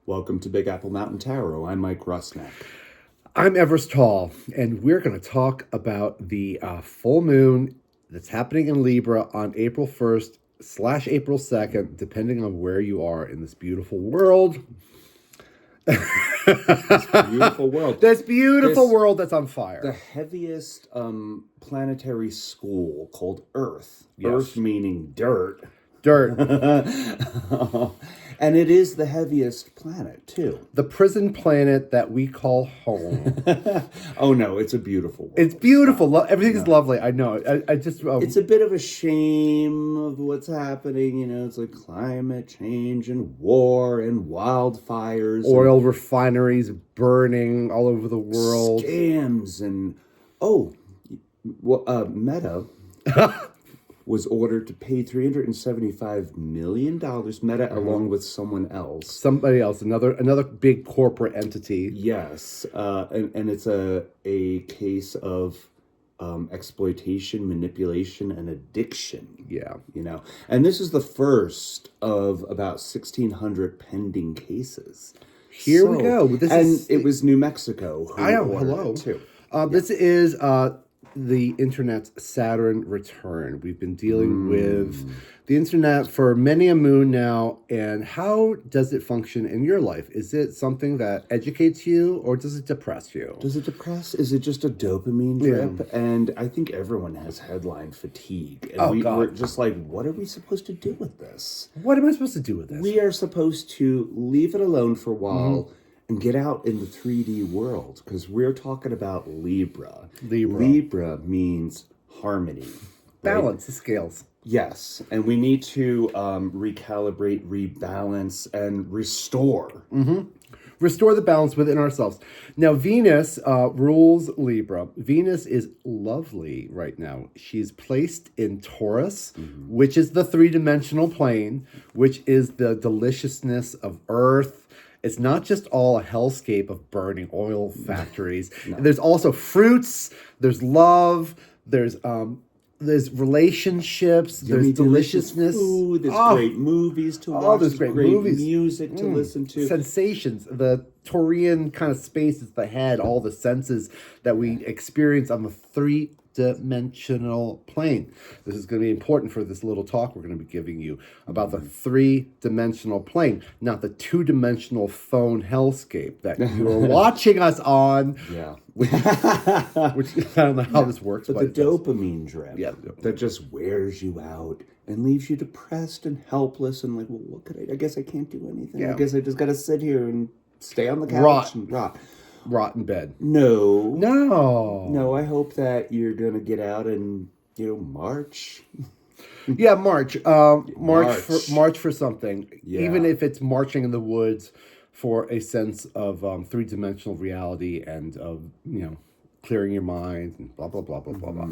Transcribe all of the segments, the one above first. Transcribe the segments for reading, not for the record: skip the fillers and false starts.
Welcome to Big Apple Mountain Tarot. I'm Mike Rusnak. I'm everesthall, and we're going to talk about the full moon that's happening in Libra on April 1st / April 2nd, depending on where you are in this beautiful world. This beautiful world. This beautiful world that's on fire. The heaviest planetary school called Earth. Yes. Earth meaning dirt. Dirt. And it is the heaviest planet, too. The prison planet that we call home. Oh, no, it's a beautiful world. It's beautiful. Everything's lovely. I know. I just... It's a bit of a shame of what's happening. You know, it's like climate change and war and wildfires. Oil refineries burning all over the world. Scams and... Meta... was ordered to pay $375 million. Meta, along with someone else. Somebody else, another big corporate entity. Yes, and it's a case of exploitation, manipulation, and addiction. Yeah. You know, and this is the first of about 1,600 pending cases. Here we go. It was New Mexico. I know. Hello. Too. This is the internet's Saturn return. We've been dealing with the internet for many a moon now, and how does it function in your life? Is it something that educates you, or does it depress you? Does it depress? Is it just a dopamine trip? Yeah. And I think everyone has headline fatigue. And we're just like, what are we supposed to do with this? What am I supposed to do with this? We are supposed to leave it alone for a while and get out in the 3D world, because we're talking about Libra. Libra means harmony. Balance the scales. Yes, and we need to recalibrate, rebalance, and restore. Restore the balance within ourselves. Now, Venus rules Libra. Venus is lovely right now. She's placed in Taurus, which is the three-dimensional plane, which is the deliciousness of Earth. It's not just all a hellscape of burning oil factories. No. There's also fruits. There's love. There's relationships. There's deliciousness. Food. There's great movies to watch. There's great movies. Music to listen to. Sensations. The Taurian kind of space is the head. All the senses that we experience on the three-dimensional plane. This is going to be important for this little talk we're going to be giving you about the three-dimensional plane, not the two-dimensional phone hellscape that you are watching us on. Yeah. Which I don't know how this works. But the dopamine drip that just wears you out and leaves you depressed and helpless and like, well, what could I guess I can't do anything. I guess I just got to sit here and stay on the couch and rot in bed. No, I hope that you're gonna get out and march. Yeah, march for something. Yeah. Even if it's marching in the woods for a sense of three-dimensional reality and of clearing your mind and blah blah blah blah blah blah.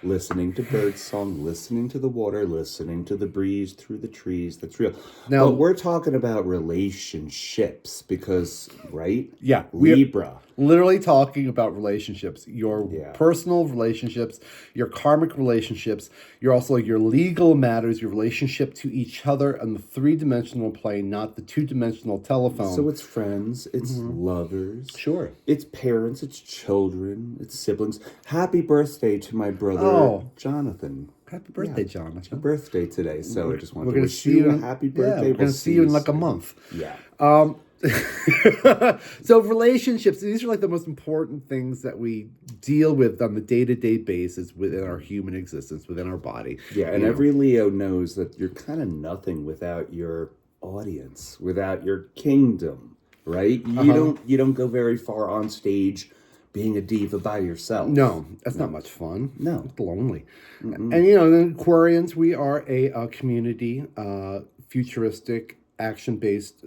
Listening to bird song, listening to the water, listening to the breeze through the trees. That's real. Now, but we're talking about relationships because, right? Yeah, Libra. Literally talking about relationships, your personal relationships, your karmic relationships, your legal matters, your relationship to each other on the three-dimensional plane, not the two-dimensional telephone. So it's friends, it's lovers. Sure. It's parents, it's children, it's siblings. Happy birthday to my brother, Jonathan. Happy birthday, Jonathan. It's your birthday today, so I just want to wish you a happy birthday. We're going to see you in like a month. Yeah. So relationships, these are like the most important things that we deal with on the day-to-day basis within our human existence, within our body. Yeah, and every Leo knows that you're kind of nothing without your audience, without your kingdom, right? You don't go very far on stage being a diva by yourself. No, that's not much fun. No. It's lonely. And the Aquarians, we are a community, futuristic, action-based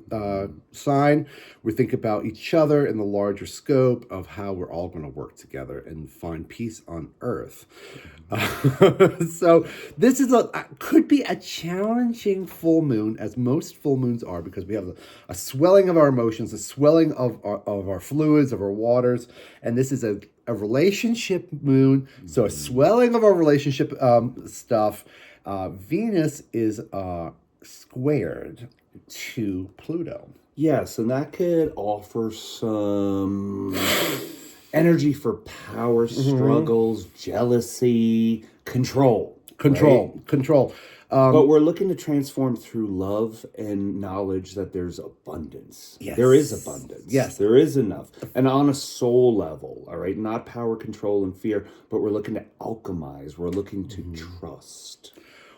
sign. We think about each other in the larger scope of how we're all going to work together and find peace on Earth. So this is could be a challenging full moon, as most full moons are, because we have a swelling of our emotions, a swelling of our fluids, of our waters, and this is a relationship moon. So a swelling of our relationship stuff. Venus is squared to Pluto. Yes, and that could offer some energy for power struggles, jealousy, control. Control. But we're looking to transform through love and knowledge that there's abundance. Yes. There is abundance. Yes. There is enough. And on a soul level, all right? Not power, control, and fear, but we're looking to alchemize. We're looking to trust.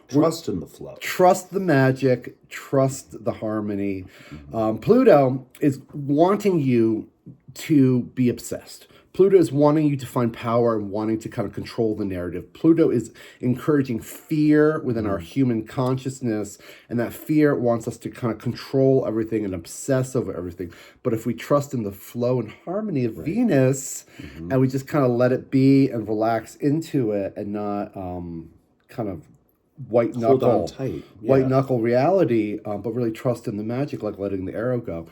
Trust in the flow. Trust the magic. Trust the harmony. Pluto is wanting you to be obsessed. Pluto is wanting you to find power and wanting to kind of control the narrative. Pluto is encouraging fear within our human consciousness, and that fear wants us to kind of control everything and obsess over everything. But if we trust in the flow and harmony of Venus, and we just kind of let it be and relax into it and not kind of white Hold on knuckle, tight. Yeah. white knuckle reality, but really trust in the magic, like letting the arrow go.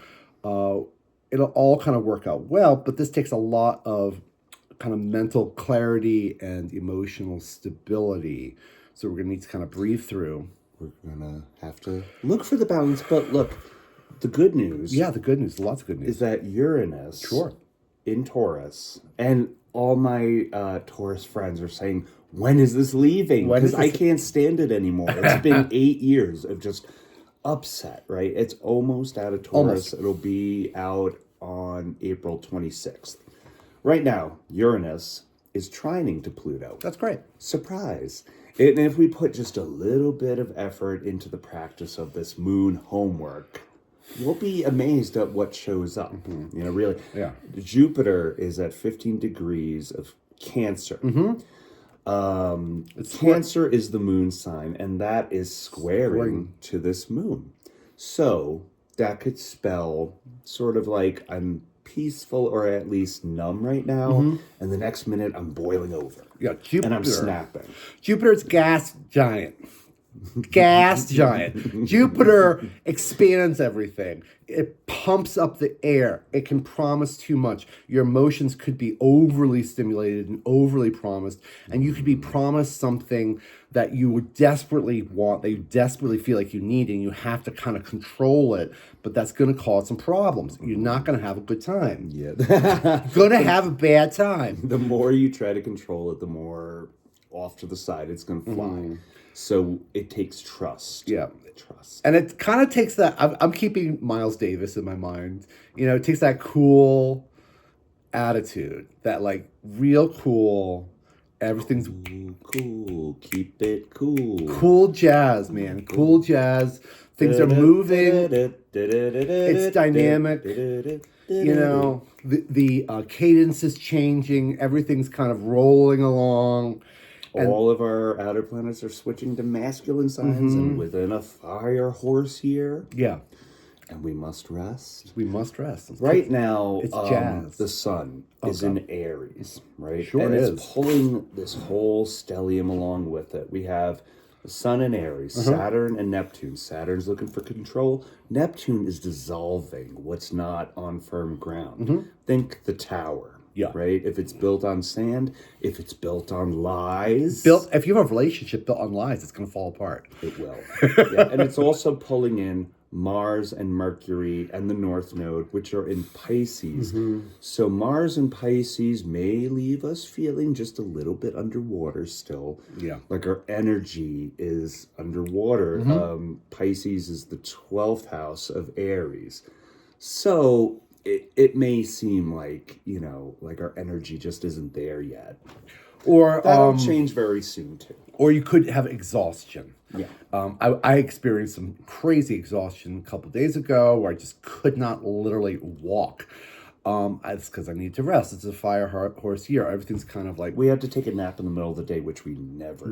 It'll all kind of work out well, but this takes a lot of kind of mental clarity and emotional stability. So we're going to need to kind of breathe through. We're going to have to look for the balance. But look, the good news. Yeah, the good news, lots of good news. Is that Uranus Sure. in Taurus, and all my Taurus friends are saying, when is this leaving? Because I can't stand it anymore. It's been 8 years of just upset, right? It's almost out of Taurus. It'll be out on April 26th. Right now, Uranus is trining to Pluto. That's great. Surprise. And if we put just a little bit of effort into the practice of this moon homework, we'll be amazed at what shows up. You know, really. Yeah. Jupiter is at 15 degrees of Cancer. Cancer is the moon sign, and that is squaring to this moon. So that could spell sort of like I'm peaceful or at least numb right now, and the next minute I'm boiling over. Yeah, Jupiter. And I'm snapping. Jupiter's gas giant. Gas giant. Jupiter expands everything. It pumps up the air. It can promise too much. Your emotions could be overly stimulated and overly promised, and you could be promised something that you would desperately want, that you desperately feel like you need, and you have to kind of control it, but that's going to cause some problems. You're not going to have a good time. Yeah. Going to have a bad time. The more you try to control it, the more off to the side it's going to fly. So it takes trust. Yeah. Trust. And it kind of takes that, I'm keeping Miles Davis in my mind. You know, it takes that cool attitude, that like real cool, everything's cool. Keep it cool. Cool jazz, man. Cool jazz. Things are moving. It's dynamic. You know, the cadence is changing. Everything's kind of rolling along. All of our outer planets are switching to masculine signs, and within a fire horse here. Yeah. And we must rest. We must rest. Right now, it's jazz. The sun is in Aries, right? Sure and is. it's pulling this whole stellium along with it. We have the sun in Aries, Saturn and Neptune. Saturn's looking for control. Neptune is dissolving what's not on firm ground. Think the tower. Yeah. Right? If it's built on sand, if it's built on lies. If you have a relationship built on lies, it's going to fall apart. It will. Yeah. And it's also pulling in Mars and Mercury and the North Node, which are in Pisces. So Mars and Pisces may leave us feeling just a little bit underwater still. Yeah. Like our energy is underwater. Pisces is the 12th house of Aries. So it may seem like, you know, like our energy just isn't there yet. Or that'll change very soon too. Or you could have exhaustion. Yeah. I experienced some crazy exhaustion a couple days ago where I just could not literally walk. It's because I need to rest. It's a fire horse year. Everything's kind of like... We had to take a nap in the middle of the day, which we never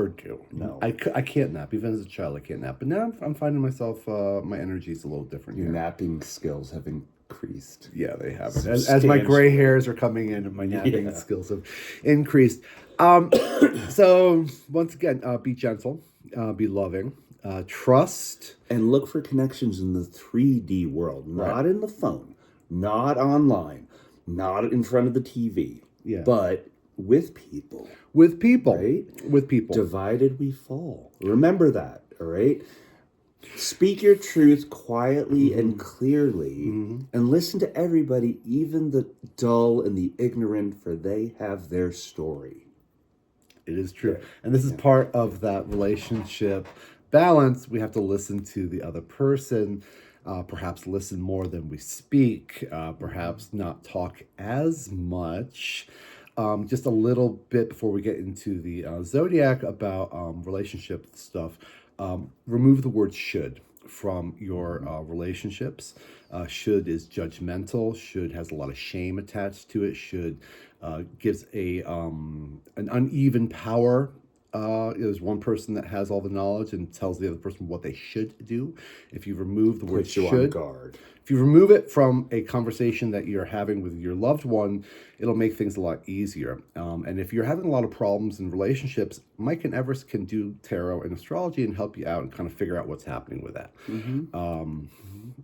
do. No. I can't nap. Even as a child, I can't nap. But now I'm finding myself, my energy is a little different Your here. Napping skills have increased. Yeah, they have. As my gray hairs are coming in, my napping skills have increased. So, once again, be gentle, be loving, trust. And look for connections in the 3D world, not in the phone. Not online, not in front of the TV, but with people. With people. Right? With people. Divided we fall. Remember that, all right? Speak your truth quietly and clearly, and listen to everybody, even the dull and the ignorant, for they have their story. It is true. And this is part of that relationship balance. We have to listen to the other person, perhaps listen more than we speak, perhaps not talk as much. Just a little bit before we get into the zodiac about relationship stuff. Remove the word should from your relationships. Should is judgmental. Should has a lot of shame attached to it. Should gives a an uneven power. There's one person that has all the knowledge and tells the other person what they should do. If you remove the word Puts you on should, guard. if you remove it from a conversation that you're having with your loved one, it'll make things a lot easier. And if you're having a lot of problems in relationships, Mike and Everest can do tarot and astrology and help you out and kind of figure out what's happening with that.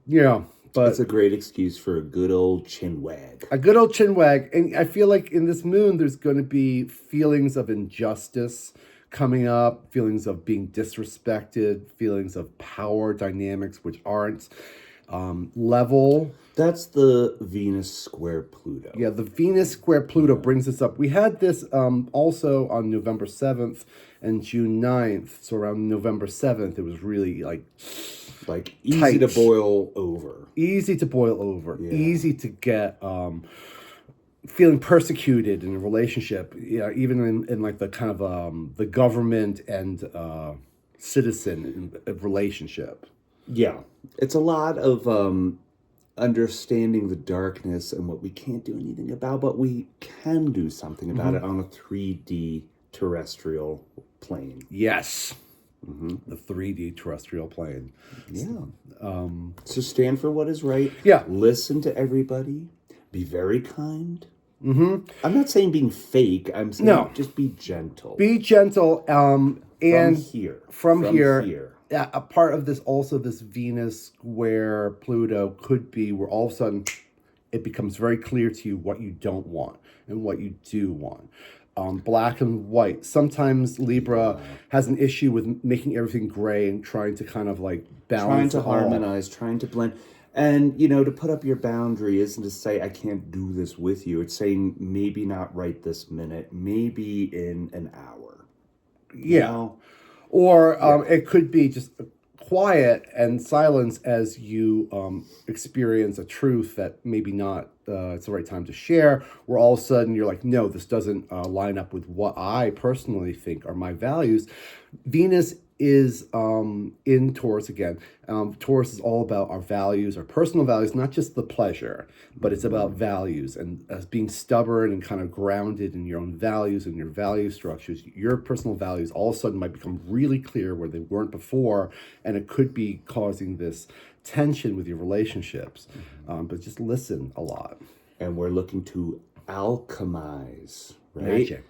Yeah, but It's a great excuse for a good old chin wag. a good old chin wag. And I feel like in this moon, there's going to be feelings of injustice coming up, feelings of being disrespected, feelings of power dynamics, which aren't level. That's the Venus square Pluto. Yeah, the Venus square Pluto brings this up. We had this also on November 7th and June 9th. So around November 7th, it was really like easy tight. to boil over. Easy to boil over. Yeah. Easy to get feeling persecuted in a relationship. Yeah, even in like the kind of the government and citizen relationship. Yeah. It's a lot of understanding the darkness and what we can't do anything about, but we can do something about it on a 3D terrestrial plane. Yes. The 3D terrestrial plane. Yeah. So stand for what is right. Yeah. Listen to everybody. Be very kind. I'm not saying being fake. I'm saying just be gentle. Be gentle. And From here. Yeah, a part of this also, this Venus square Pluto could be where all of a sudden it becomes very clear to you what you don't want and what you do want. Black and white. Sometimes Libra has an issue with making everything gray and trying to kind of like balance. Trying to harmonize, trying to blend. And, to put up your boundary isn't to say, I can't do this with you. It's saying maybe not right this minute, maybe in an hour. Yeah. Or it could be just quiet and silence as you experience a truth that maybe not it's the right time to share, where all of a sudden you're like, no, this doesn't line up with what I personally think are my values. Venus is in Taurus again. Taurus is all about our values, our personal values, not just the pleasure, but it's about values and being stubborn and kind of grounded in your own values and your value structures. Your personal values all of a sudden might become really clear where they weren't before, and it could be causing this tension with your relationships. But just listen a lot. And we're looking to alchemize, right?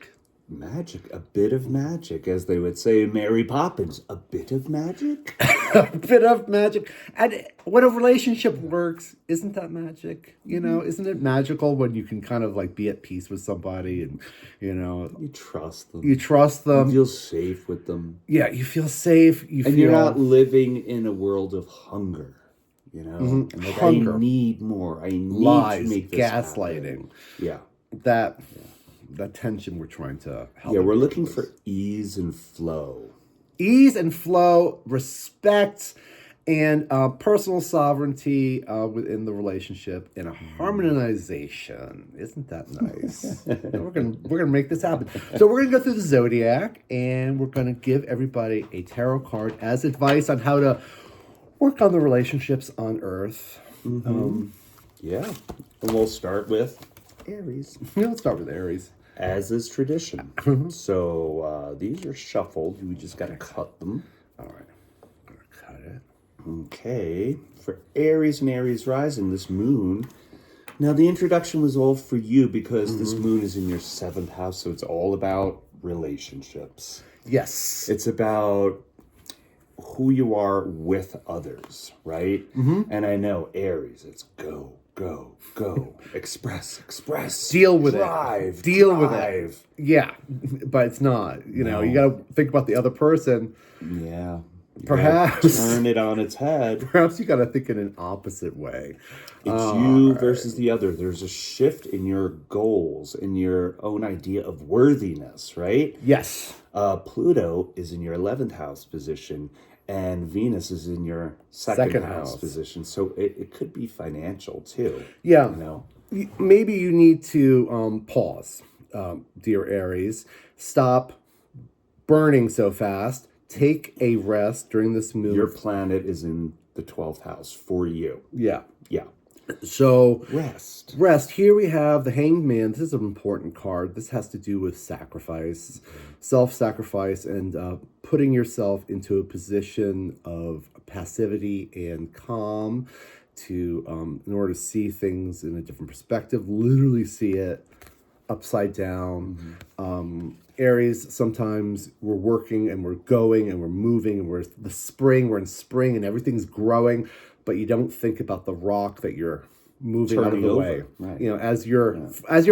Magic, a bit of magic, as they would say in Mary Poppins. A bit of magic? A bit of magic. And when a relationship works, isn't that magic? Isn't it magical when you can kind of like be at peace with somebody and, You trust them. You trust them. You feel safe with them. Yeah, you feel safe. You're not living in a world of hunger. And like, Hunger. I need more. I need Lies, to make this gaslighting. happen. That tension we're trying to help. Yeah, we're looking for ease and flow. Ease and flow, respect, and personal sovereignty within the relationship, and a harmonization. Isn't that nice? we're gonna make this happen. So we're gonna go through the zodiac, and we're gonna give everybody a tarot card as advice on how to work on the relationships on Earth. Yeah, and we'll start with Aries. Let's start with Aries. As is tradition. So these are shuffled. We just got to cut them. All right. I'm going to cut it. Okay. For Aries and Aries rising, this moon. Now, the introduction was all for you because this moon is in your 7th house. So it's all about relationships. Yes. It's about who you are with others, right? And I know Aries, it's go, go, go, express, deal with drive, it. Deal drive. with it. Yeah, but it's not. You know, you got to think about the other person. Yeah. Perhaps. Turn it on its head. Perhaps you got to think in an opposite way. It's you versus the other. There's a shift in your goals, in your own idea of worthiness, right? Yes. Pluto is in your 11th house position, and Venus is in your second house position. So it could be financial too. Yeah. You know? Maybe you need to pause, dear Aries. Stop burning so fast. Take a rest during this move. Your planet is in the 12th house for you. Yeah. Yeah. So Rest. Here we have the Hanged Man. This is an important card. This has to do with sacrifice, self-sacrifice, and putting yourself into a position of passivity and calm to in order to see things in a different perspective. Literally see it upside down. Aries, sometimes we're working and we're going and we're moving and we're in spring and everything's growing, but you don't think about the rock that you're moving out of the way. Right. You know, as your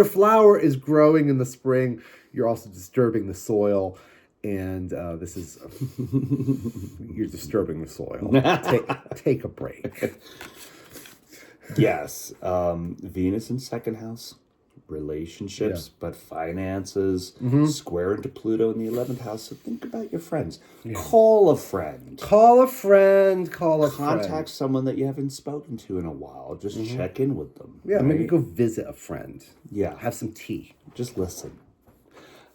flower is growing in the spring, you're also disturbing the soil, and this is you're disturbing the soil. Take a break. Yes. Venus in second house, relationships, but finances, square into Pluto in the 11th house. So think about your friends. Call a friend. Contact someone that you haven't spoken to in a while. Just check in with them. Yeah, maybe go visit a friend. Yeah. Have some tea. Just listen.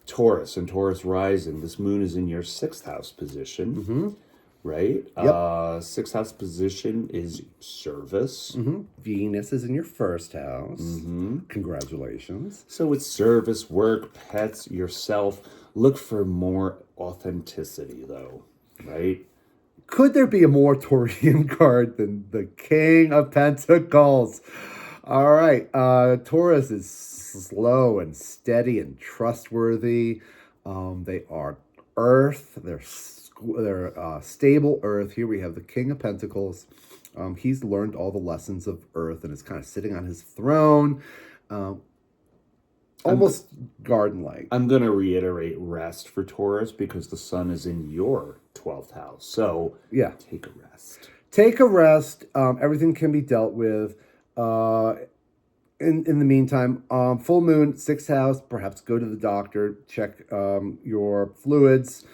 Taurus and Taurus rising. This moon is in your 6th house position. Right? Yep. 6th house position is service. Venus is in your 1st house. Congratulations. So it's service, work, pets, yourself. Look for more authenticity, though, right? Could there be a more Taurian card than the King of Pentacles? All right. Taurus is slow and steady and trustworthy. They are earth. They're stable earth. Here we have the King of Pentacles. He's learned all the lessons of earth and is kind of sitting on his throne, almost garden-like. I'm going to reiterate rest for Taurus because the sun is in your 12th house. So yeah, take a rest. Take a rest. Everything can be dealt with. In the meantime, full moon, 6th house, perhaps go to the doctor, check your fluids.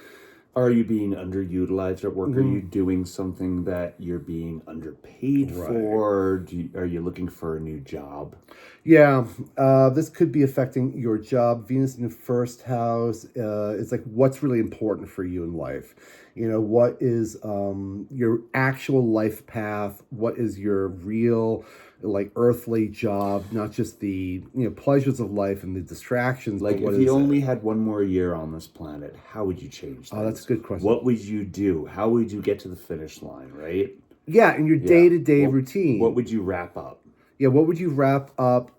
Are you being underutilized at work? Are you doing something that you're being underpaid for? Are you looking for a new job? Yeah, this could be affecting your job. Venus in the 1st house is like what's really important for you in life. You know, what is your actual life path? What is your real earthly job, not just the pleasures of life and the distractions. Like if you only had one more year on this planet, how would you change things? Oh, that's a good question. What would you do? How would you get to the finish line, right? Yeah, in your day-to-day routine. What would you wrap up? Yeah, what would you wrap up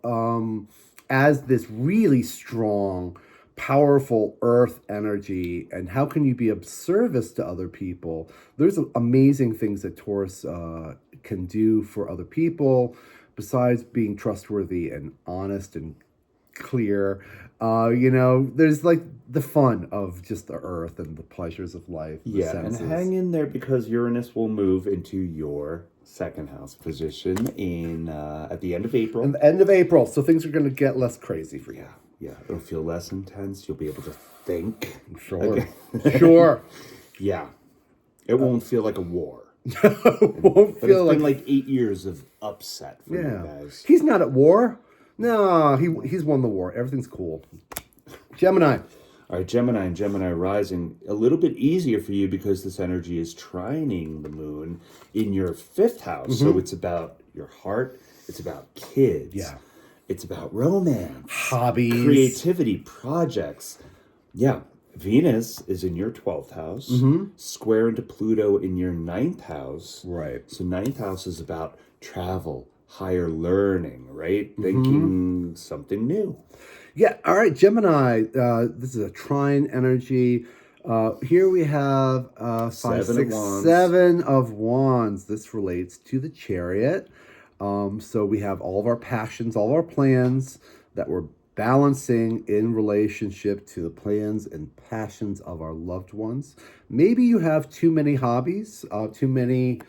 as this really strong, powerful earth energy, and how can you be of service to other people? There's amazing things that Taurus can do for other people besides being trustworthy and honest and clear. There's like the fun of just the earth and the pleasures of life. And hang in there because Uranus will move into your 2nd house position in at the end of April. At the end of April, so things are going to get less crazy for you. Yeah, it'll feel less intense. You'll be able to think. Sure. Sure. Yeah. It won't feel like a war. Won't feel it's been like 8 years of upset for you guys. He's not at war. No, he's won the war. Everything's cool. Gemini. All right, Gemini and Gemini rising. A little bit easier for you because this energy is trining the moon in your 5th house. So it's about your heart. It's about kids. Yeah. It's about romance. Hobbies. Creativity, projects. Yeah. Venus is in your 12th house, square into Pluto in your 9th house. Right. So 9th house is about travel, higher learning, right? Thinking something new. Yeah. All right, Gemini. This is a trine energy. Here we have 7 of Wands. This relates to the Chariot. So we have all of our passions, all of our plans that we're balancing in relationship to the plans and passions of our loved ones. Maybe you have too many hobbies, too many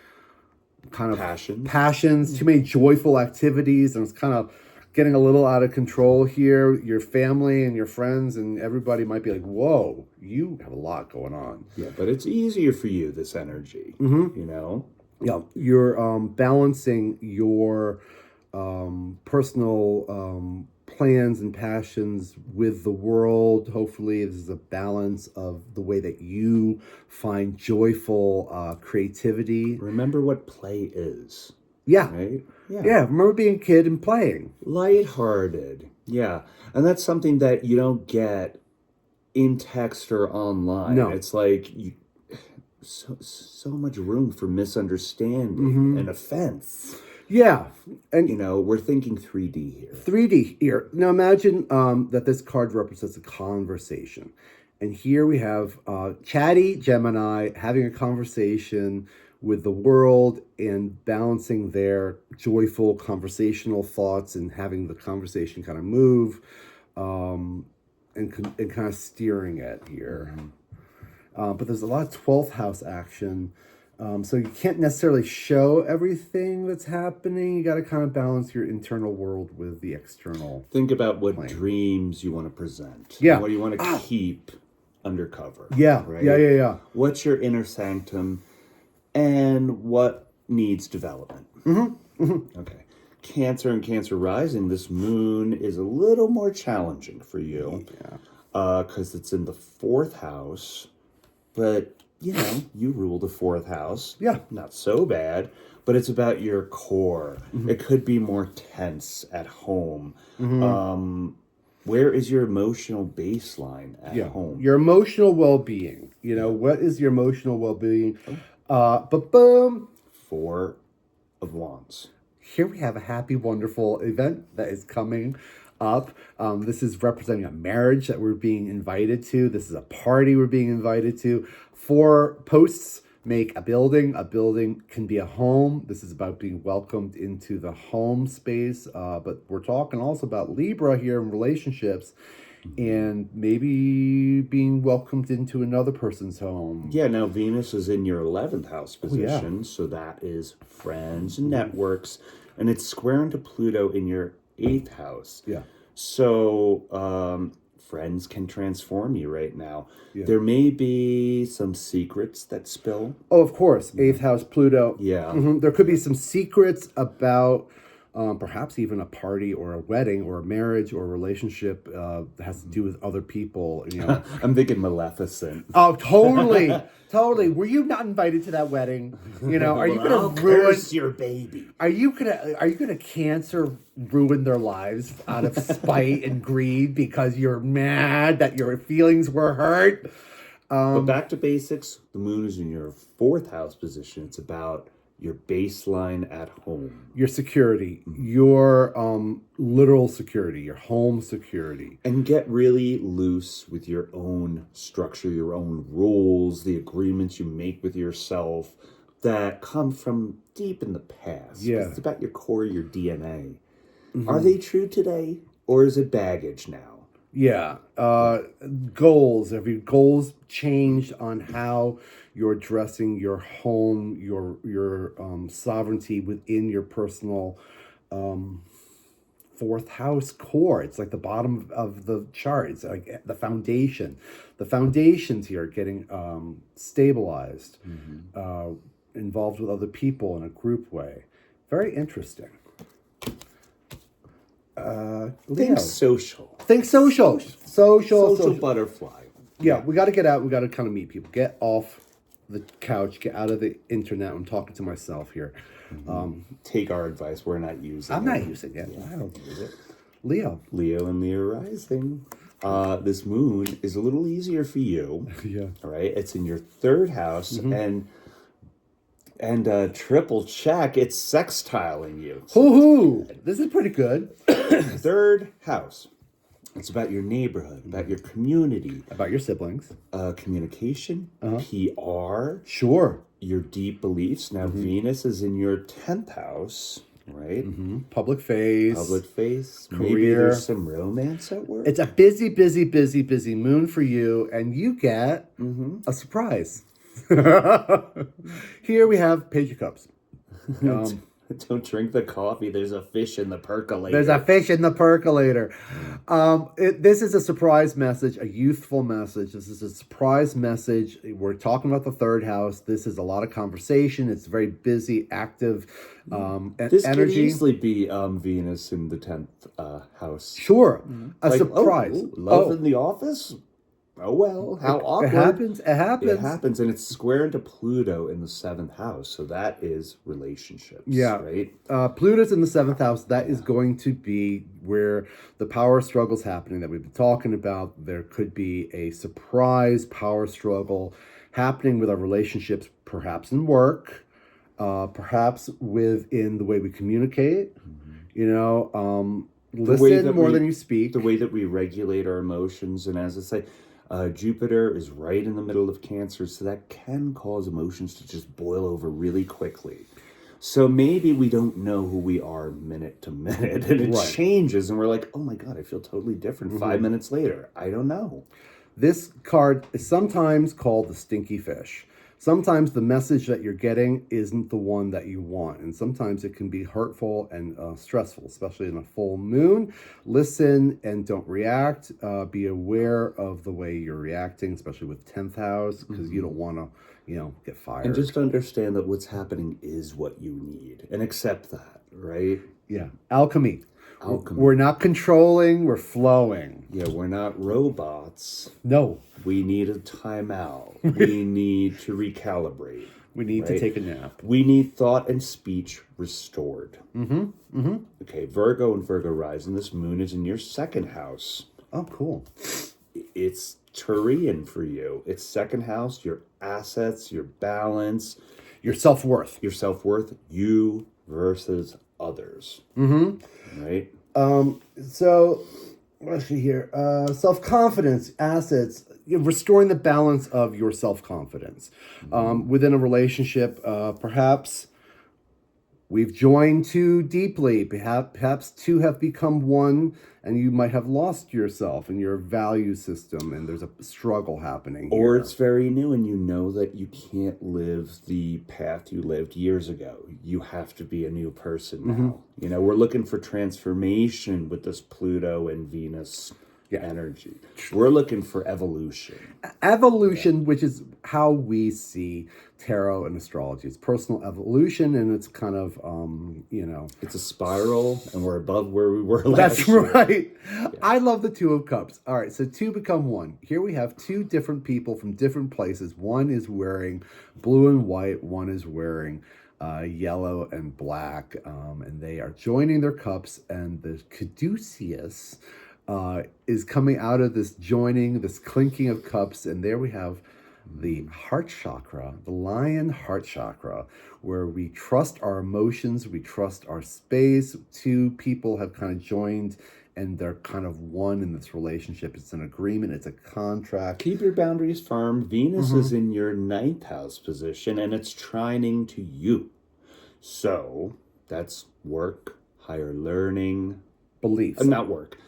kind of passions, too many joyful activities, and it's kind of getting a little out of control here. Your family and your friends and everybody might be like, whoa, you have a lot going on. Yeah, but it's easier for you, this energy, you know? Yeah, you're balancing your personal plans and passions with the world. Hopefully, this is a balance of the way that you find joyful creativity. Remember what play is. Yeah. Right? Yeah. Remember being a kid and playing. Lighthearted. Yeah. And that's something that you don't get in text or online. No. It's like so much room for misunderstanding and offense. Yeah. And you know, we're thinking 3D here. 3D here. Now imagine that this card represents a conversation. And here we have chatty Gemini having a conversation with the world and balancing their joyful conversational thoughts and having the conversation kind of move and kind of steering it here. But there's a lot of 12th house action. So you can't necessarily show everything that's happening. You got to kind of balance your internal world with the external. Think about what dreams you want to present. Yeah. What do you want to keep undercover? Yeah. Right? Yeah. What's your inner sanctum and what needs development? Okay. Cancer and Cancer rising, this moon is a little more challenging for you. Because it's in the 4th house. But, you know, you rule the 4th house. Yeah. Not so bad. But it's about your core. It could be more tense at home. Where is your emotional baseline at home? Your emotional well-being. You know, what is your emotional well-being? But boom. 4 of Wands. Here we have a happy, wonderful event that is coming up. This is representing a marriage that we're being invited to. This is a party we're being invited to. 4 posts make a building. A building can be a home. This is about being welcomed into the home space. But we're talking also about Libra here in relationships and maybe being welcomed into another person's home. Yeah, now Venus is in your 11th house position, so that is friends and networks, and it's square into Pluto in your 8th house. Yeah. So friends can transform you right now. There may be some secrets that spill. Oh, of course. 8th house, Pluto. Yeah. There could be some secrets about perhaps even a party or a wedding or a marriage or a relationship that has to do with other people. You know. I'm thinking Maleficent. Oh, totally. Totally. Were you not invited to that wedding? You know, are you going to ruin your baby? Are you gonna Cancer ruin their lives out of spite and greed because you're mad that your feelings were hurt? But back to basics. The moon is in your 4th house position. It's about your baseline at home. Your security, your literal security, your home security. And get really loose with your own structure, your own rules, the agreements you make with yourself that come from deep in the past. Yeah. It's about your core, your DNA. Are they true today, or is it baggage now? Yeah. Goals. Have your goals changed on how you're addressing your home, your sovereignty within your personal 4th house core? It's like the bottom of the chart. It's like the foundation. The foundations here are getting stabilized, involved with other people in a group way. Very interesting. Think social. Think social. Social Butterfly. Yeah, we got to get out. We got to kind of meet people. Get off the couch. Get out of the internet. I'm talking to myself here. Take our advice. We're not using it. I'm not using it. I don't use it. Leo and Leo rising. This moon is a little easier for you. Yeah. All right. It's in your 3rd house, and triple check, it's sextiling you. Hoo-hoo! This is pretty good. 3rd house. It's about your neighborhood, about your community. About your siblings. Communication, PR. Sure. Your deep beliefs. Now, Venus is in your 10th house. right? Public face. Public face. Maybe Career. there's some romance at work. It's a busy, busy, busy, busy moon for you, and you get a surprise. Here we have Page of Cups. Don't drink the coffee. There's a fish in the percolator. There's a fish in the percolator. This is a surprise message, a youthful message. This is a surprise message. We're talking about the third house. This is a lot of conversation. It's very busy, active This could energy. easily be Venus in the 10th house. Sure. A Like, surprise. Love in the office? Oh, well, how awkward. It happens. It happens. It happens, and it's square into Pluto in the 7th house, so that is relationships, Yeah. right? Pluto's in the 7th house. That is going to be where the power struggle's happening that we've been talking about. There could be a surprise power struggle happening with our relationships, perhaps in work, perhaps within the way we communicate. You know, listen more than you speak. The way that we regulate our emotions, and as I say, Jupiter is right in the middle of Cancer, so that can cause emotions to just boil over really quickly. So maybe we don't know who we are minute to minute, and it changes, and we're like, oh my God, I feel totally different 5 minutes later. I don't know. This card is sometimes called the stinky fish. Sometimes the message that you're getting isn't the one that you want. And sometimes it can be hurtful and stressful, especially in a full moon. Listen and don't react. Be aware of the way you're reacting, especially with 10th house, because you don't want to, get fired. And just understand that what's happening is what you need and accept that, right? Yeah. Alchemy. We're not controlling, we're flowing. Yeah, we're not robots. No. We need a timeout. We need to recalibrate. We need to take a nap. We need thought and speech restored. Okay, Virgo and Virgo rising. This moon is in your 2nd house. Oh, cool. It's Turian for you. It's 2nd house, your assets, your balance. Your self-worth. Your self-worth, you versus others. Right? So, let's see here. Self-confidence, assets, restoring the balance of your self-confidence. Within a relationship, perhaps we've joined too deeply. Perhaps two have become one, and you might have lost yourself and your value system, and there's a struggle happening here. Or it's very new, and you know that you can't live the path you lived years ago. You have to be a new person now. You know, we're looking for transformation with this Pluto and Venus energy. We're looking for evolution. Evolution, which is how we see tarot and astrology. It's personal evolution, and it's kind of, It's a spiral, and we're above where we were last That's year. right. Yeah. I love the Two of Cups. All right, so two become one. Here we have two different people from different places. One is wearing blue and white. One is wearing yellow and black, and they are joining their cups, and the caduceus is coming out of this joining, this clinking of cups, and there we have the heart chakra, the lion heart chakra, where we trust our emotions, we trust our space. Two people have kind of joined, and they're kind of one in this relationship. It's an agreement, it's a contract. Keep your boundaries firm. Venus is in your 9th house position, and it's trining to you. So that's work, higher learning. Beliefs. Not work.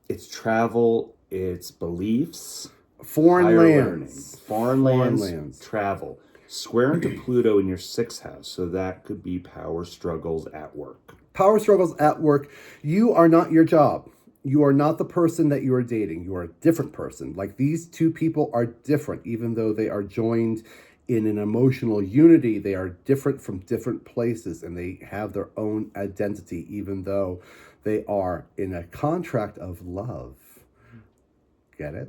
It's travel, it's beliefs. Foreign lands. Foreign lands. Travel. Square into Pluto in your 6th house, so that could be power struggles at work. Power struggles at work. You are not your job. You are not the person that you are dating. You are a different person. Like, these two people are different, even though they are joined in an emotional unity. They are different from different places, and they have their own identity, even though they are in a contract of love. Get it?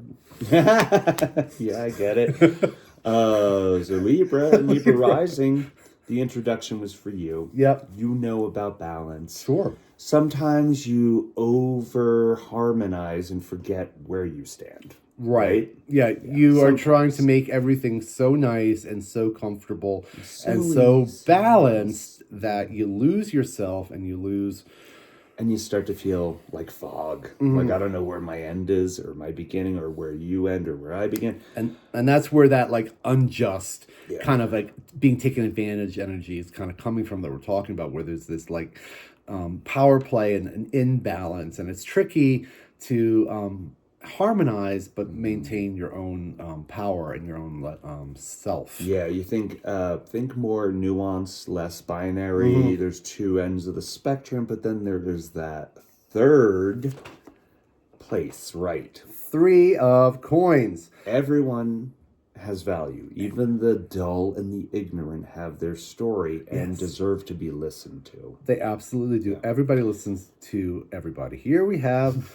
Yeah, I get it. So Libra rising, the introduction was for you. Yep. You know about balance. Sure. Sometimes you over harmonize and forget where you stand. Right. Yeah, you are trying to make everything so nice and so comfortable and so balanced that you lose yourself and you lose And you start to feel like fog. Like, I don't know where my end is or my beginning, or where you end or where I begin. And that's where that like unjust Yeah. kind of like being taken advantage energy is kind of coming from, that we're talking about, where there's this like power play and an imbalance, and it's tricky to harmonize but maintain your own power and your own self. Yeah, you think more nuanced, less binary. There's two ends of the spectrum, but then there's that third place, right? 3 of coins. Everyone has value. Even the dull and the ignorant have their story and deserve to be listened to. They absolutely do. Everybody listens to everybody. Here we have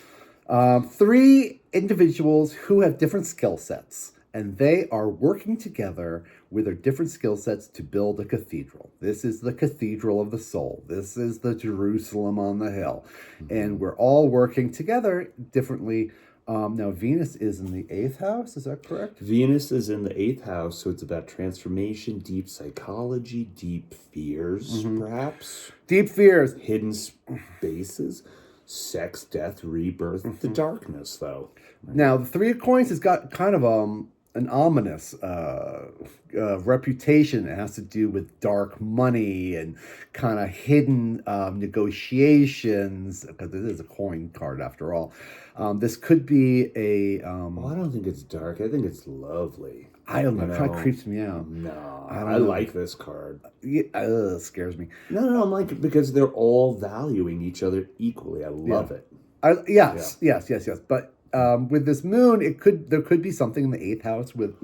3 individuals who have different skill sets, and they are working together with their different skill sets to build a cathedral. This is the cathedral of the soul. This is the Jerusalem on the hill. And we're all working together differently. Now, Venus is in the 8th house. Is that correct? Venus is in the 8th house, so it's about transformation, deep psychology, deep fears, perhaps. Deep fears. Hidden spaces, sex, death, rebirth, the darkness, though. Now, the 3 of coins has got kind of an ominous reputation. It has to do with dark money and kind of hidden negotiations, because it is a coin card after all. This could be a... Well, I don't think it's dark. I think it's lovely. I don't know. It kind of creeps me out. No, I don't I know. like this card. It scares me. No, I'm like, because they're all valuing each other equally. I love it. Yes. But with this moon, there could be something in the 8th house with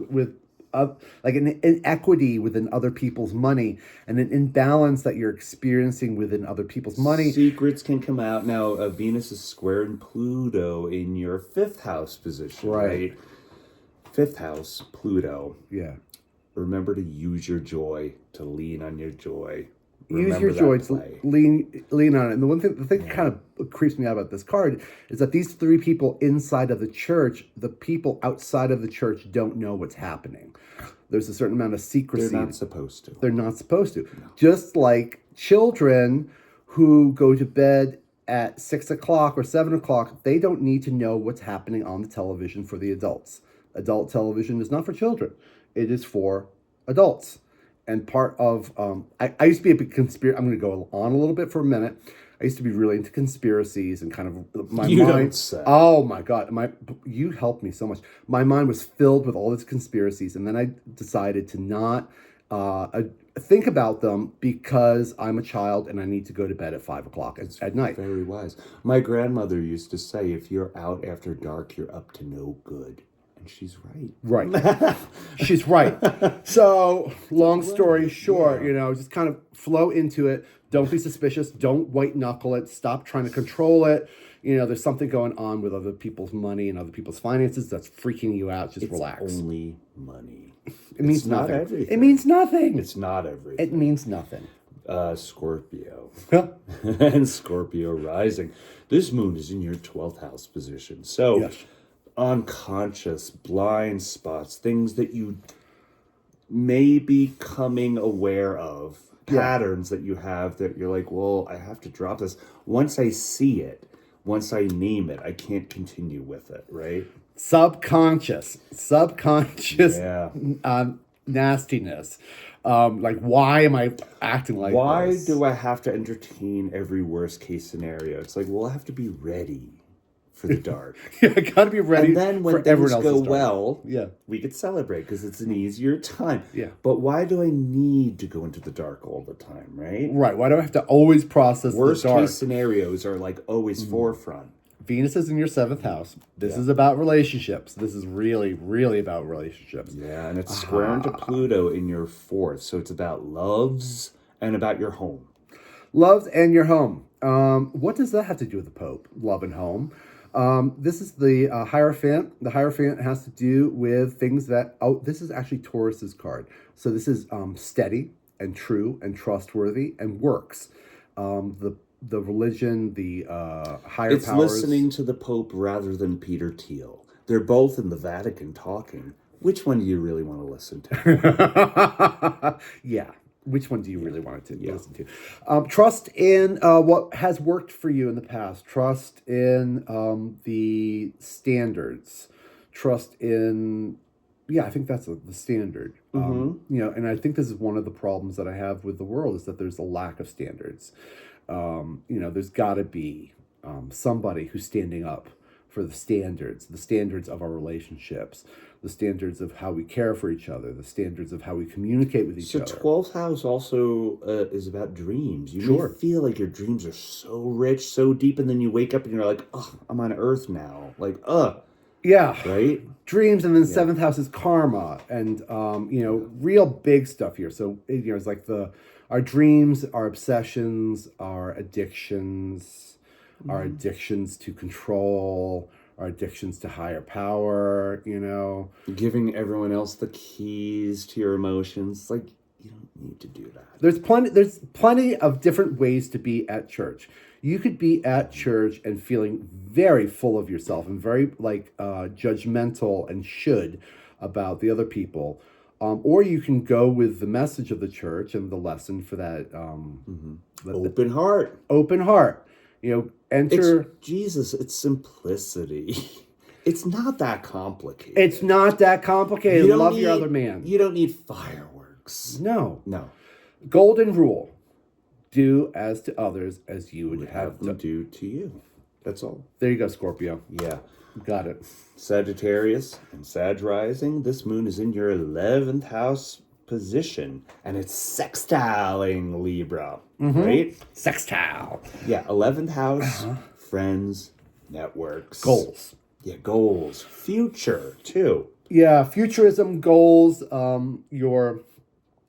like an inequity within other people's money, and an imbalance that you're experiencing within other people's money. Secrets can come out. Now, Venus is squaring Pluto in your 5th house position, right? 5th house, Pluto. Yeah. Remember to use your joy, to lean on your joy. Use your joy to lean on it. And the thing that kind of creeps me out about this card is that these 3 people inside of the church, the people outside of the church don't know what's happening. There's a certain amount of secrecy. They're not supposed to. They're not supposed to. No. Just like children who go to bed at 6 o'clock or 7 o'clock, they don't need to know what's happening on the television for the adults. Adult television is not for children. It is for adults. And part of, I used to be a big conspiracy. I'm going to go on a little bit for a minute. I used to be really into conspiracies and kind of my you mind. Don't say. Oh my God, you helped me so much. My mind was filled with all these conspiracies, and then I decided to not think about them because I'm a child and I need to go to bed at 5 o'clock at night. Very wise. My grandmother used to say, "If you're out after dark, you're up to no good." And she's right. Right. She's right. So, long story short, just kind of flow into it. Don't be suspicious. Don't white knuckle it. Stop trying to control it. There's something going on with other people's money and other people's finances that's freaking you out. Just relax. It's only money. It means not nothing. Everything. It means nothing. It's not everything. It means nothing. Scorpio. And Scorpio rising. This moon is in your 12th house position. So, yes. Unconscious blind spots, things that you may be becoming aware of, patterns that you have that you're like, well, I have to drop this. Once I see it, once I name it, I can't continue with it, right? Subconscious nastiness. Like, why am I acting like why this? Why do I have to entertain every worst case scenario? It's like, well, I have to be ready for the dark. I gotta be ready. And then when for things everyone go else's well, yeah, we could celebrate because it's an easier time. Yeah. But why do I need to go into the dark all the time, right? Right. Why do I have to always process worst the dark? case scenarios are like always forefront. Venus is in your 7th house. This is about relationships. This is really, really about relationships. Yeah, and it's squaring to Pluto in your 4th. So it's about loves and about your home. Loves and your home. What does that have to do with the Pope? Love and home. This is the Hierophant. The Hierophant has to do with things that... Oh, this is actually Taurus's card. So this is steady and true and trustworthy and works. The religion, the higher powers. It's listening to the Pope rather than Peter Thiel. They're both in the Vatican talking. Which one do you really want to listen to? Yeah. which one do you really want to listen to? Trust in what has worked for you in the past. Trust in the standards. Trust in, I think that's the standard. And I think this is one of the problems that I have with the world is that there's a lack of standards. There's got to be somebody who's standing up for the standards of our relationships, the standards of how we care for each other, the standards of how we communicate with each other. So 12th house also is about dreams. You may feel like your dreams are so rich, so deep, and then you wake up and you're like, oh, I'm on Earth now. Like, yeah. Right? Dreams, and then 7th house is karma, and, real big stuff here. So, it's like our dreams, our obsessions, our addictions, our addictions to control, our addictions to higher power, Giving everyone else the keys to your emotions. Like, you don't need to do that. There's plenty of different ways to be at church. You could be at church and feeling very full of yourself and very judgmental and should about the other people. Or you can go with the message of the church and the lesson for that. Open heart. Open heart. Enter. It's Jesus. It's simplicity. It's not that complicated. It's not that complicated. Love your other man. You don't need fireworks. No. Golden rule. Do as to others as you would have them do to you. That's all. There you go, Scorpio. Yeah. Got it. Sagittarius and Sag rising. This moon is in your 11th house position, and it's sextiling Libra, right? Sextile. Yeah, 11th house, friends, networks. Goals. Yeah, goals. Future, too. Yeah, futurism, goals.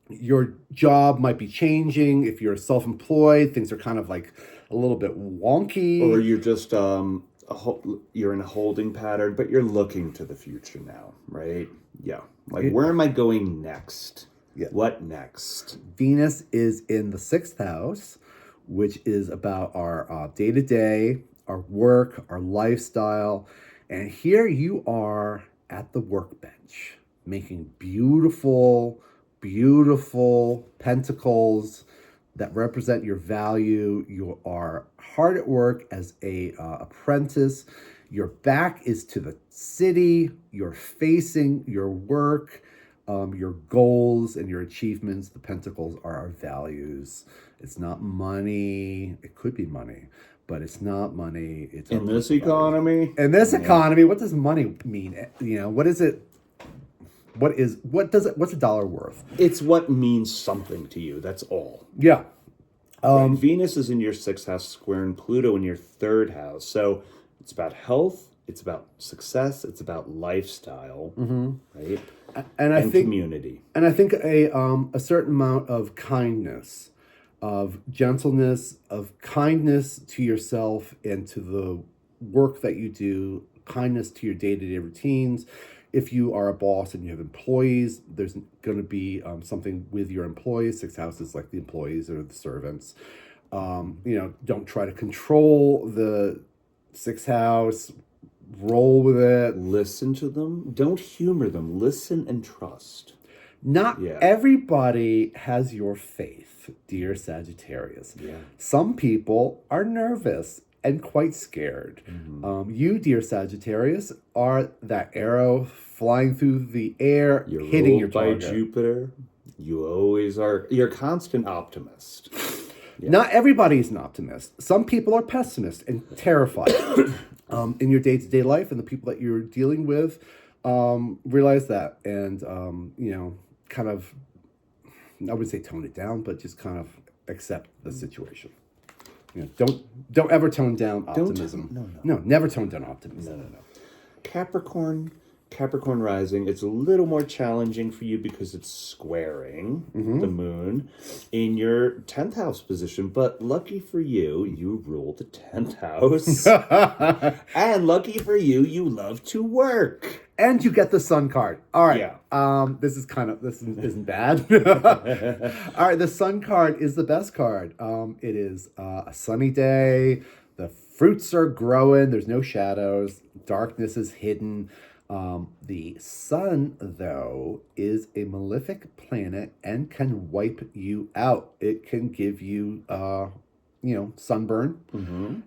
Your job might be changing. If you're self-employed, things are kind of like a little bit wonky. Or you're just you're in a holding pattern, but you're looking to the future now, right? Yeah. Like, where am I going next? Yeah. What next? Venus is in the 6th house, which is about our day-to-day, our work, our lifestyle. And here you are at the workbench, making beautiful pentacles that represent your value. You are hard at work as a apprentice. Your back is to the city. You're facing your work, your goals, and your achievements. The pentacles are our values. It's not money. It could be money, but it's not money. It's in this economy. In this economy, what does money mean? What is it? What's a dollar worth? It's what means something to you. That's all. Yeah. Venus is in your 6th house, squaring Pluto in your 3rd house. So it's about health. It's about success. It's about lifestyle, right? And I think community. And I think a certain amount of kindness, of gentleness, of kindness to yourself and to the work that you do, kindness to your day-to-day routines. If you are a boss and you have employees, there's going to be something with your employees. 6th house is like the employees or the servants. Don't try to control the 6th house. Roll with it. Listen to them. Don't humor them. Listen and trust. Not everybody has your faith, dear Sagittarius. Yeah. Some people are nervous and quite scared. You, dear Sagittarius, are that arrow flying through the air, You're hitting your ruled target. by Jupiter. You always are. You're a constant optimist. Yeah. Not everybody is an optimist. Some people are pessimists and terrified. In your day-to-day life and the people that you're dealing with, realize that and, kind of, I would say tone it down, but just kind of accept the situation. Don't ever tone down optimism. No, never tone down optimism. No. Capricorn rising, it's a little more challenging for you because it's squaring the moon in your 10th house position. But lucky for you, you rule the 10th house. And lucky for you, you love to work. And you get the sun card. All right. Yeah. This isn't bad. All right. The sun card is the best card. It is a sunny day. The fruits are growing. There's no shadows. Darkness is hidden. The sun, though, is a malefic planet and can wipe you out. It can give you, sunburn.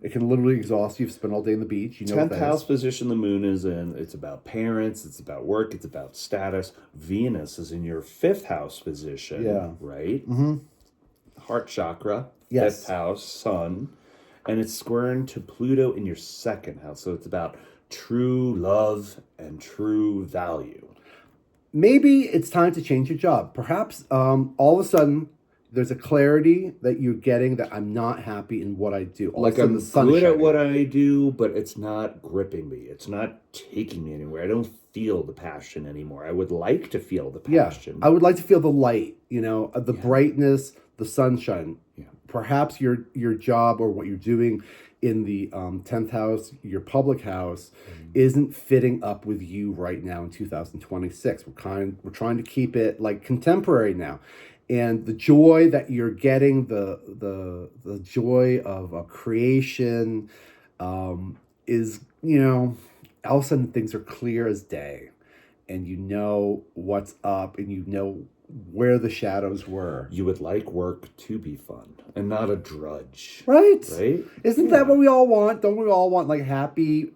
It can literally exhaust you. You've spent all day on the beach. You know what 10th that house is. position the moon is in. It's about parents, it's about work, it's about status. Venus is in your 5th house position, Yeah. right? Heart chakra, Yes. 5th house, sun. And it's squaring to Pluto in your 2nd house. So it's about true love and true value. Maybe it's time to change your job. Perhaps all of a sudden there's a clarity that you're getting that I'm not happy in what I do. All Like of a sudden, I'm the sun is good at shining. what I do, but it's not gripping me. It's not taking me anywhere. I don't feel the passion anymore. I would like to feel the Yeah, passion. I would like to feel the light, the brightness, the sunshine. Yeah. Perhaps your job or what you're doing in the 10th house, your public house, isn't fitting up with you right now in 2026. We're trying to keep it like contemporary now. And the joy that you're getting, the joy of creation, is, all of a sudden things are clear as day, and you know what's up, and you know where the shadows were. You would like work to be fun and not a drudge. Right? Right? Isn't that what we all want? Don't we all want like a happy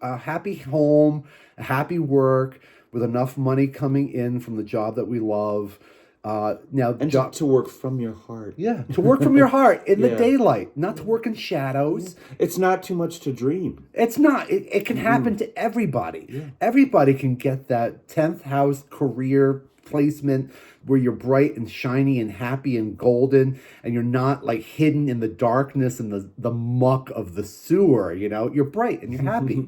home, a happy work with enough money coming in from the job that we love? Now, And to work from your heart. yeah, to work from your heart in the Yeah. daylight, not to work in shadows. It's not too much to dream. It's not. It can happen to everybody. Yeah. Everybody can get that 10th house career placement where you're bright and shiny and happy and golden, and you're not like hidden in the darkness and the muck of the sewer. You're bright and you're happy.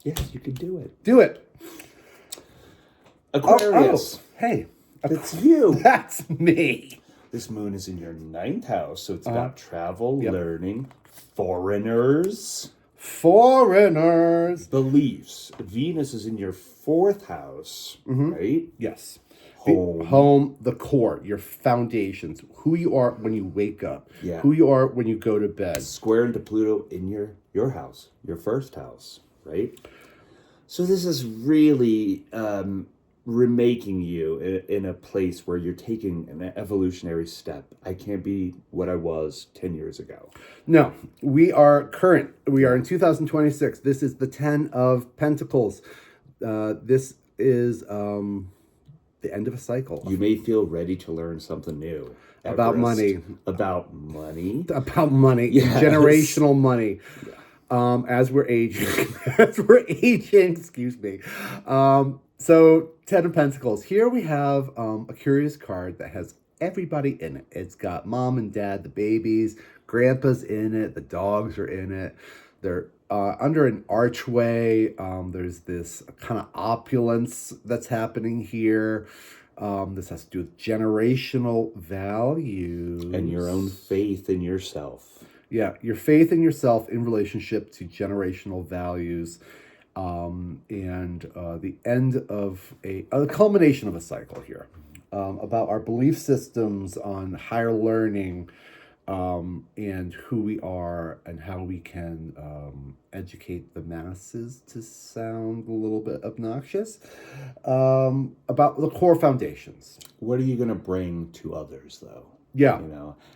Yes, you can do it. Do it. Aquarius. Hey, It's you. that's me. This moon is in your 9th house, so it's about travel, Yep. learning, foreigners, Foreigners. beliefs. Venus is in your 4th house, right? Yes. Home. Home, the core, your foundations, who you are when you wake up, Yeah. who you are when you go to bed. Square into Pluto in your house, your 1st house, right? So this is really remaking you in a place where you're taking an evolutionary step. I can't be what I was 10 years ago. No, we are current. We are in 2026. This is the 10 of Pentacles. This is the end of a cycle. You may feel ready to learn something new. About money. About money. About money, Yes. generational money. As we're aging, excuse me. So 10 of Pentacles. Here we have a curious card that has everybody in it. It's got mom and dad, the babies, grandpa's in it, the dogs are in it. They're under an archway. There's this kind of opulence that's happening here. This has to do with generational values. And your own faith in yourself. Yeah, your faith in yourself in relationship to generational values, and the end of a culmination of a cycle here, about our belief systems on higher learning, and who we are and how we can educate the masses, to sound a little bit obnoxious, about the core foundations. What are you going to bring to others, though? Yeah.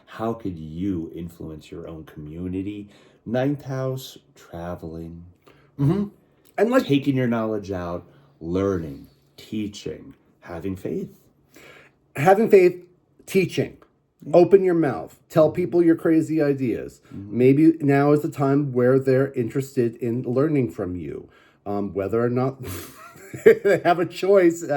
How could you influence your own community? 9th house, traveling, And like taking your knowledge out, learning, teaching, having faith. having faith, teaching. Open your mouth. Tell people your crazy ideas. Maybe now is the time where they're interested in learning from you. Whether or not they have a choice, you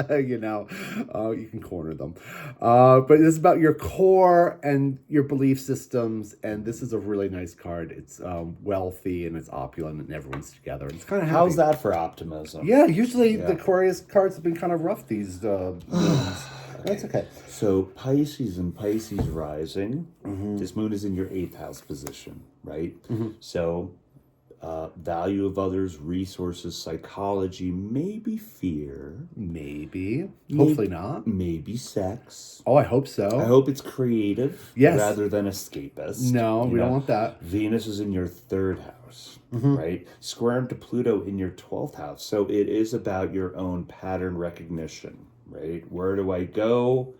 can corner them. But it's about your core and your belief systems. And this is a really nice card. It's wealthy and it's opulent and everyone's together. It's kind of happy. How's that for optimism? Yeah, usually the Aquarius cards have been kind of rough these moons. That's okay. So Pisces and Pisces rising. This moon is in your 8th house position, right? So value of others, resources, psychology, maybe fear, Maybe. Hopefully not. maybe sex. Oh, I hope I so. hope it's creative Yes. rather than escapist. No, we don't want that. Venus is in your 3rd house, right? Square to Pluto in your 12th house. So it is about your own pattern recognition, right? Where do I go?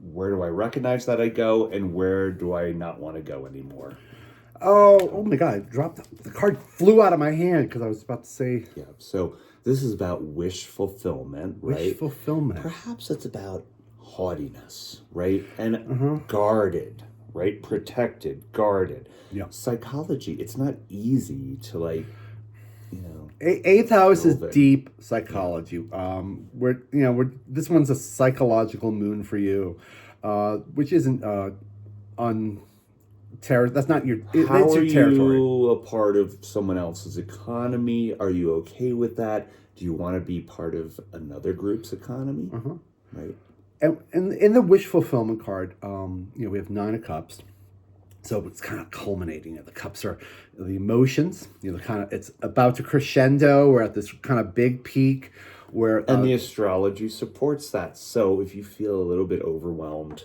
Where do I recognize that I go? And where do I not want to go anymore? Oh my God! I dropped the card, flew out of my hand because I was about to say Yeah. So this is about wish fulfillment, right? wish fulfillment. Perhaps it's about haughtiness, right? And guarded, right? Protected, guarded. Yeah. Psychology, it's not easy to like, you know. Eighth house is Building. deep psychology. We're this one's a psychological moon for you, which isn't that's not your. How It's are your territory. you a part of someone else's economy? Are you okay with that? Do you want to be part of another group's economy? Right. And in the wish fulfillment card, we have 9 of Cups. So it's kind of culminating. The cups are the emotions. It's about to crescendo. We're at this kind of big peak where And the astrology supports that. So if you feel a little bit overwhelmed,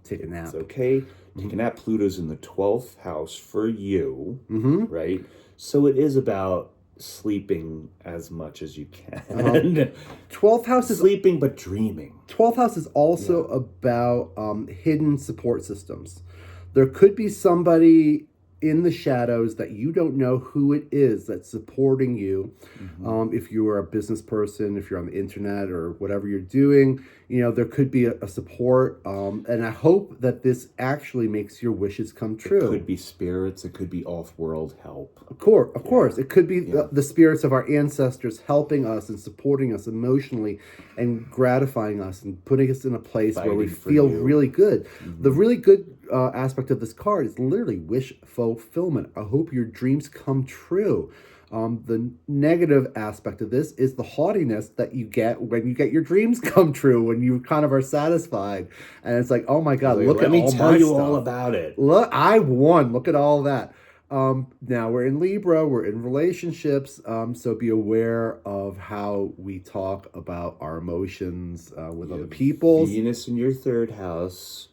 take a nap. it's okay. Take a nap. Pluto's in the 12th house for you, right? So it is about sleeping as much as you can. 12th house is Sleeping but dreaming. 12th house is also about hidden support systems. There could be somebody in the shadows that you don't know who it is that's supporting you. If you are a business person, if you're on the internet or whatever you're doing, there could be a support. And I hope that this actually makes your wishes come true. It could be spirits. It could be off-world help. Of course. It could be the spirits of our ancestors helping us and supporting us emotionally and gratifying us and putting us in a place where we Fighting for feel you. really good. The really good aspect of this card is literally wish fulfillment. I hope your dreams come true. The negative aspect of this is the haughtiness that you get when you get your dreams come true, when you kind of are satisfied. And it's like, oh my God, look at all my Let me tell you stuff. all about it. Look, I won. Look at all that. Now we're in Libra, we're in relationships, so be aware of how we talk about our emotions with other people. Venus in your 3rd house,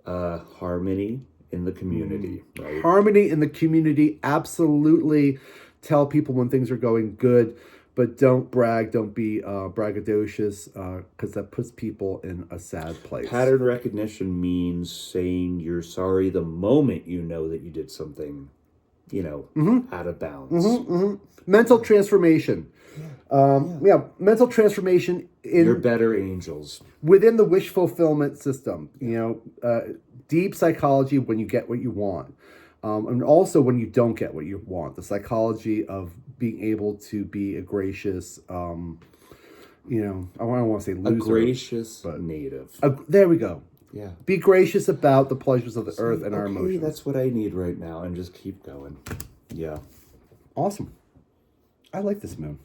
harmony in the community, right? Harmony in the community, absolutely. Tell people when things are going good, but don't brag, don't be braggadocious, because that puts people in a sad place. Pattern recognition means saying you're sorry the moment you know that you did something, out of bounds. Mental transformation. Mental transformation You're better angels. within the wish fulfillment system. Deep psychology when you get what you want. And also when you don't get what you want, the psychology of being able to be a gracious, I don't want to say loser. A gracious native. There we go. Yeah. Be gracious about the pleasures of the earth and our Okay, emotions. that's what I need right now, and just keep going. Yeah. Awesome. I like this moon.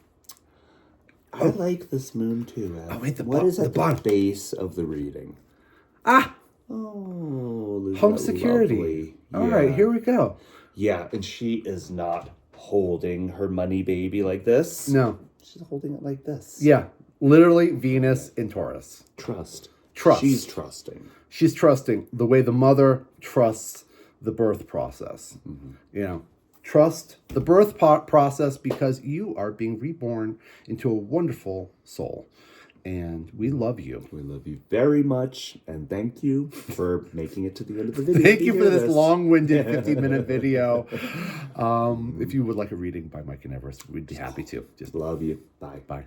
I like this moon too, Ed. Oh, wait, what is at the bottom. base of the reading? Oh, isn't Home that security. lovely? All right, here we go. Yeah, and she is not holding her money baby like this. No. She's holding it like this. Yeah. Literally Venus in Taurus. Trust. Trust. She's trusting. She's trusting the way the mother trusts the birth process. Trust the birth process because you are being reborn into a wonderful soul. And we love you. We love you very much, and thank you for making it to the end of the video. Thank you for this long-winded 15-minute video. If you would like a reading by Mike and Everest, we'd be happy to. Just love you. Bye. Bye.